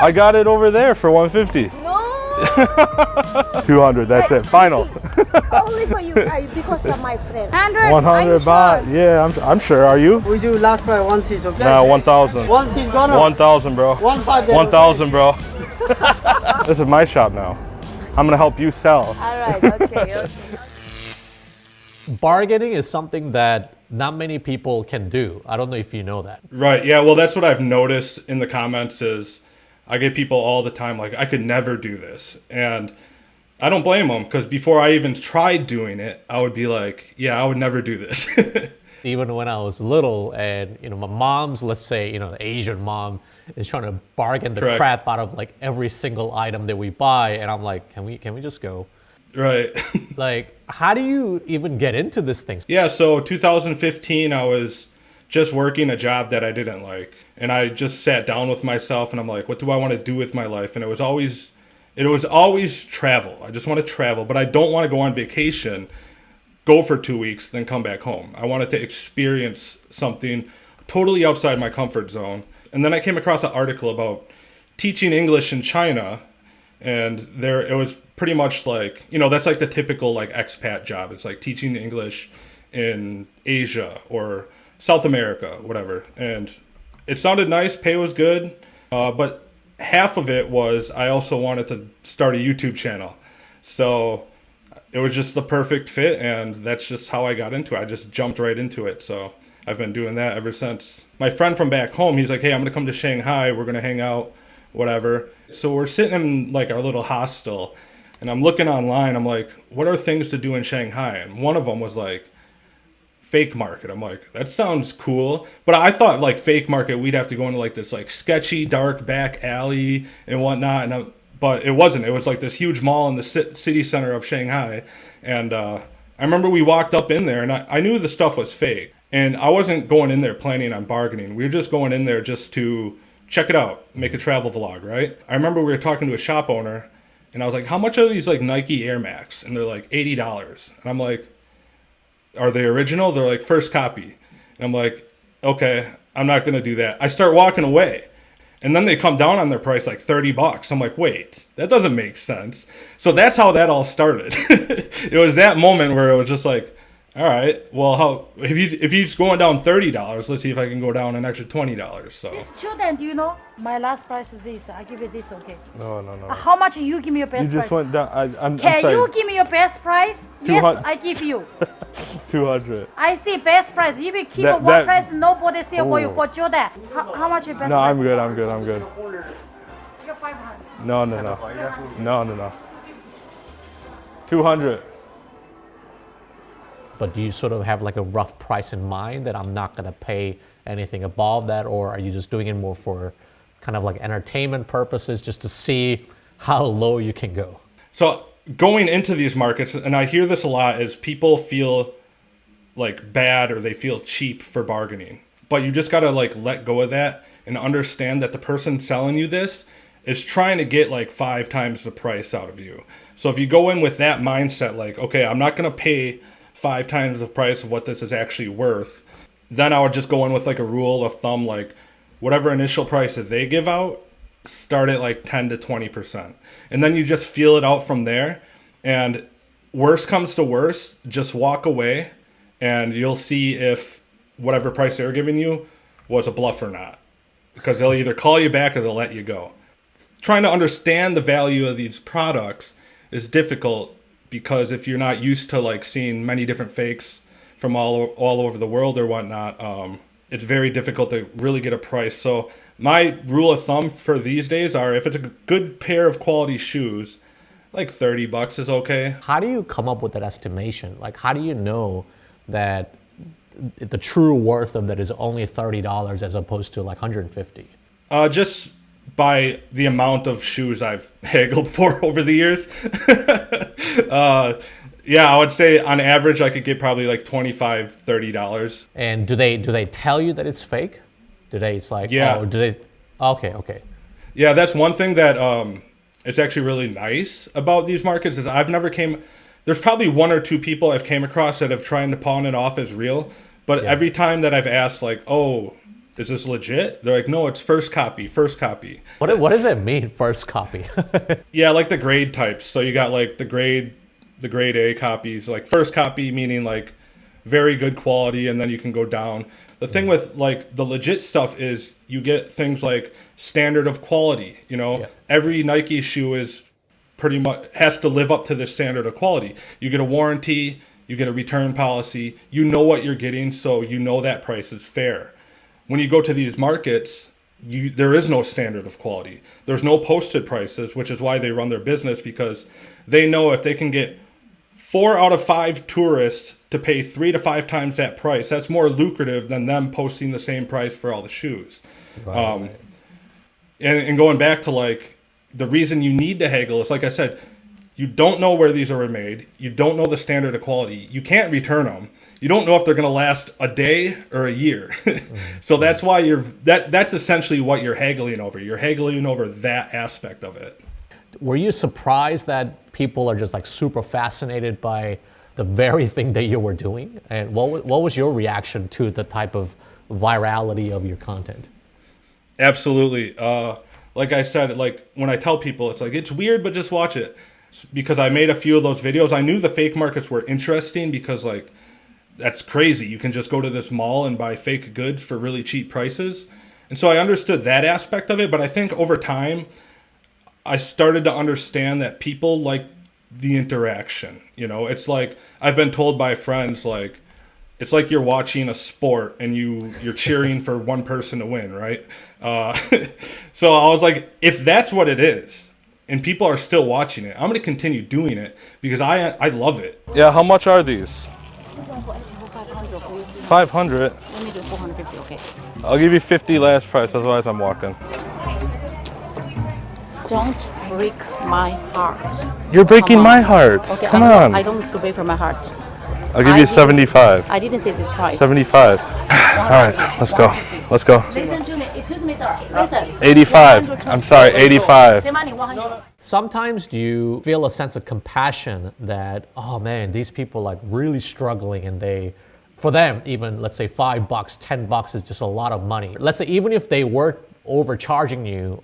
I got it over there for 150. No. 200, that's it. Final. Only for you, because you're my friend. 100. 100 baht. Sure? Yeah, I'm sure. Are you? We do last price 1 cheese, okay? Nah, 1,000. 1 cheese gone. 1,000, bro. 1,500. 1,000, bro. This is my shop now. I'm gonna help you sell. All right, okay. Bargaining is something that not many people can do. I don't know if you know that. Right. Yeah. Well, that's what I've noticed in the comments is I get people all the time like, I could never do this. And I don't blame them because before I even tried doing it, I would be like, yeah, I would never do this. Even when I was little and, my mom's, let's say, the Asian mom is trying to bargain the Correct. crap out of like every single item that we buy. And I'm like, can we just go? Right. Like, how do you even get into this thing? Yeah. So 2015, I was just working a job that I didn't like. And I just sat down with myself and I'm like, what do I want to do with my life? And it was always travel. I just want to travel, but I don't want to go on vacation, go for 2 weeks, then come back home. I wanted to experience something totally outside my comfort zone. And then I came across an article about teaching English in China. And it was pretty much like, that's like the typical like expat job. It's like teaching English in Asia or South America, whatever. And it sounded nice, pay was good, but half of it was I also wanted to start a YouTube channel. So it was just the perfect fit, and that's just how I got into it. I just jumped right into it. So I've been doing that ever since. My friend from back home, he's like, hey, I'm going to come to Shanghai. We're going to hang out, whatever. So we're sitting in like our little hostel, and I'm looking online. I'm like, what are things to do in Shanghai? And one of them was like, fake market. I'm like, that sounds cool. But I thought like fake market, we'd have to go into like this like sketchy dark back alley and whatnot. But it wasn't. It was like this huge mall in the city center of Shanghai. And I remember we walked up in there and I knew the stuff was fake. And I wasn't going in there planning on bargaining. We were just going in there just to check it out, make a travel vlog, right? I remember we were talking to a shop owner and I was like, how much are these like Nike Air Max? And they're like $80. And I'm like, are they original? They're like first copy. And I'm like, okay, I'm not going to do that. I start walking away. And then they come down on their price like $30. I'm like, wait, that doesn't make sense. So that's how that all started. It was that moment where it was just like, all right, well, if he's going down $30, let's see if I can go down an extra $20. So This Jordan, do you know? My last price is this. I give you this, okay? no. How much you give me your You best just price? went down. I'm Can sorry, you give me your best price? Yes, 200. I give you. 200. I see best price. If you keep That- one that- price, nobody sell for you Oh. for Jordan. How much your best No, price? I'm good. You're 500. No. 200. But do you sort of have like a rough price in mind that I'm not going to pay anything above that? Or are you just doing it more for kind of like entertainment purposes just to see how low you can go? So going into these markets, and I hear this a lot, is people feel like bad or they feel cheap for bargaining. But you just got to like let go of that and understand that the person selling you this is trying to get like 5 times the price out of you. So if you go in with that mindset, like, okay, I'm not going to pay 5 times the price of what this is actually worth, then I would just go in with like a rule of thumb, like whatever initial price that they give out, start at like 10 to 20%. And then you just feel it out from there. And worst comes to worst, just walk away and you'll see if whatever price they're giving you was a bluff or not. Because they'll either call you back or they'll let you go. Trying to understand the value of these products is difficult because if you're not used to like seeing many different fakes from all over the world or whatnot, it's very difficult to really get a price. So my rule of thumb for these days are if it's a good pair of quality shoes, like $30 is okay. How do you come up with that estimation? Like, how do you know that the true worth of that is only $30 as opposed to like 150? Just by the amount of shoes I've haggled for over the years. Yeah, I would say on average I could get probably like $25, $30. And do they tell you that it's fake? It's like, Yeah. oh, okay. Yeah, that's one thing that it's actually really nice about these markets is there's probably 1 or 2 people I've came across that have tried to pawn it off as real. But Yeah. every time that I've asked like, oh, is this legit? They're like, no, it's first copy, first copy. What does it mean, first copy? Yeah, like the grade types. So you got like the grade A copies, like first copy meaning like very good quality, and then you can go down. The thing with like the legit stuff is you get things like standard of quality. You know, Yeah. every Nike shoe is pretty much has to live up to this standard of quality. You get a warranty, you get a return policy, you know what you're getting, so you know that price is fair. When you go to these markets, there is no standard of quality. There's no posted prices, which is why they run their business, because they know if they can get 4 out of 5 tourists to pay 3 to 5 times that price, that's more lucrative than them posting the same price for all the shoes. Right. And going back to like the reason you need to haggle is, like I said, you don't know where these are made. You don't know the standard of quality. You can't return them. You don't know if they're going to last a day or a year. So that's why that's essentially what you're haggling over. You're haggling over that aspect of it. Were you surprised that people are just like super fascinated by the very thing that you were doing? And what was your reaction to the type of virality of your content? Absolutely. Like I said, like when I tell people, it's like, it's weird, but just watch it. Because I made a few of those videos. I knew the fake markets were interesting because like, that's crazy. You can just go to this mall and buy fake goods for really cheap prices. And so I understood that aspect of it. But I think over time, I started to understand that people like the interaction. You know, it's like I've been told by friends, like, it's like you're watching a sport and you're cheering for one person to win, right? So I was like, if that's what it is, and people are still watching it, I'm going to continue doing it because I love it. Yeah, how much are these? 500 for you. 500. Let me do 450, okay? I'll give you 50 last price, otherwise I'm walking. Don't break my heart. You're breaking Come on. my heart. Okay, Come I on. don't break my heart. I'll give I you didn't- 75. I didn't say this price. 75. All right, let's go. Let's go. Listen to me. Excuse me, sir. Listen. 85. I'm sorry, 85. The money, 100. Sometimes do you feel a sense of compassion that, oh man, these people like really struggling, and for them, even let's say $5, $10 is just a lot of money. Let's say even if they were overcharging you,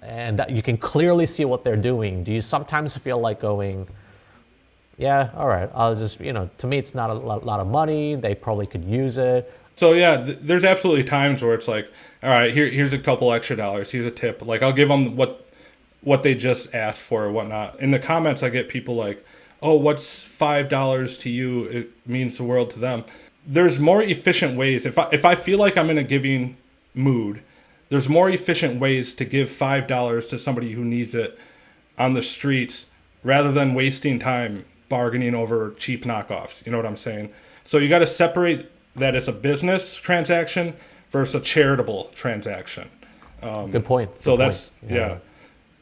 and that you can clearly see what they're doing, do you sometimes feel like going, yeah, all right, I'll just, to me it's not a lot of money, they probably could use it. So yeah, there's absolutely times where it's like, all right, here's a couple extra dollars, here's a tip. Like I'll give them what they just asked for or whatnot. In the comments, I get people like, oh, what's $5 to you? It means the world to them. There's more efficient ways. If I feel like I'm in a giving mood, there's more efficient ways to give $5 to somebody who needs it on the streets rather than wasting time bargaining over cheap knockoffs. You know what I'm saying? So you got to separate that it's a business transaction versus a charitable transaction. Good point. So Good that's, point. yeah.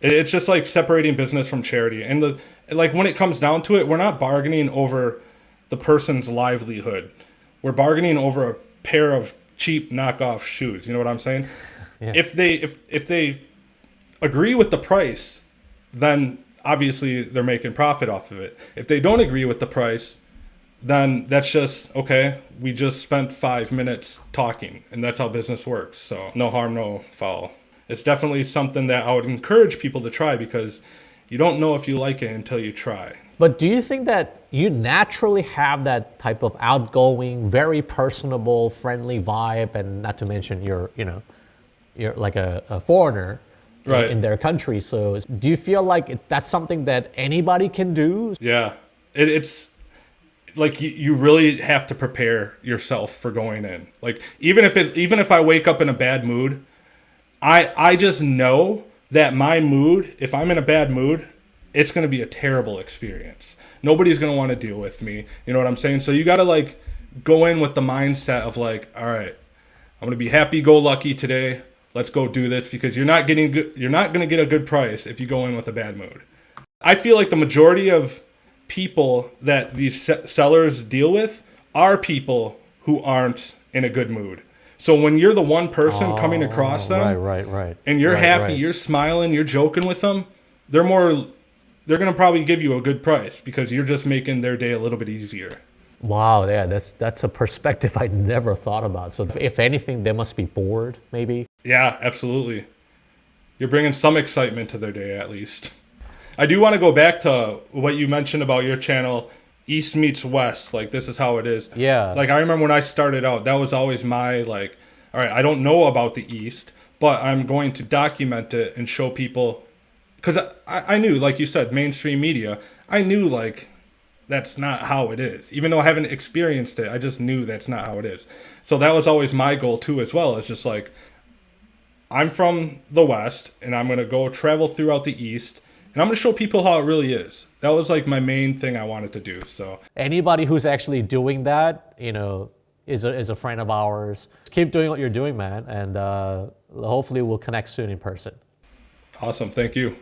It's just like separating business from charity. And like when it comes down to it, we're not bargaining over the person's livelihood. We're bargaining over a pair of cheap knockoff shoes. You know what I'm saying? Yeah. If they agree with the price, then obviously they're making profit off of it. If they don't agree with the price, then that's just, okay, we just spent 5 minutes talking, and that's how business works. So no harm, no foul. It's definitely something that I would encourage people to try because you don't know if you like it until you try. But do you think that you naturally have that type of outgoing, very personable, friendly vibe, and not to mention you're like a foreigner Right. in their country. So do you feel like that's something that anybody can do? Yeah, it's like you really have to prepare yourself for going in. Like even if I wake up in a bad mood, I just know that my mood, if I'm in a bad mood, it's going to be a terrible experience. Nobody's going to want to deal with me. You know what I'm saying? So you got to like go in with the mindset of like, all right, I'm going to be happy-go-lucky today. Let's go do this because you're not going to get a good price if you go in with a bad mood. I feel like the majority of people that these sellers deal with are people who aren't in a good mood. So when you're the one person coming across them, Right. and you're Right, happy, right. you're smiling, you're joking with them, they're going to probably give you a good price because you're just making their day a little bit easier. Wow, yeah, that's a perspective I never thought about. So if anything, they must be bored, maybe. Yeah, absolutely. You're bringing some excitement to their day, at least. I do want to go back to what you mentioned about your channel, East meets West. Like, this is how it is. Yeah. Like, I remember when I started out, that was always my, like, all right, I don't know about the East, but I'm going to document it and show people. Because I knew, like you said, mainstream media, I knew, like, that's not how it is. Even though I haven't experienced it, I just knew that's not how it is. So that was always my goal, too, as well. It's just like, I'm from the West, and I'm going to go travel throughout the East, and I'm going to show people how it really is. That was like my main thing I wanted to do. So Anybody who's actually doing that, is a friend of ours. Keep doing what you're doing, man, and hopefully we'll connect soon in person. awesome. Thank you.